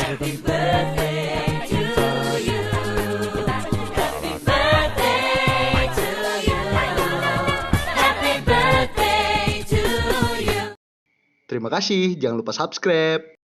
Happy birthday to you. Happy birthday to you. Happy birthday to you. Terima kasih, jangan lupa subscribe.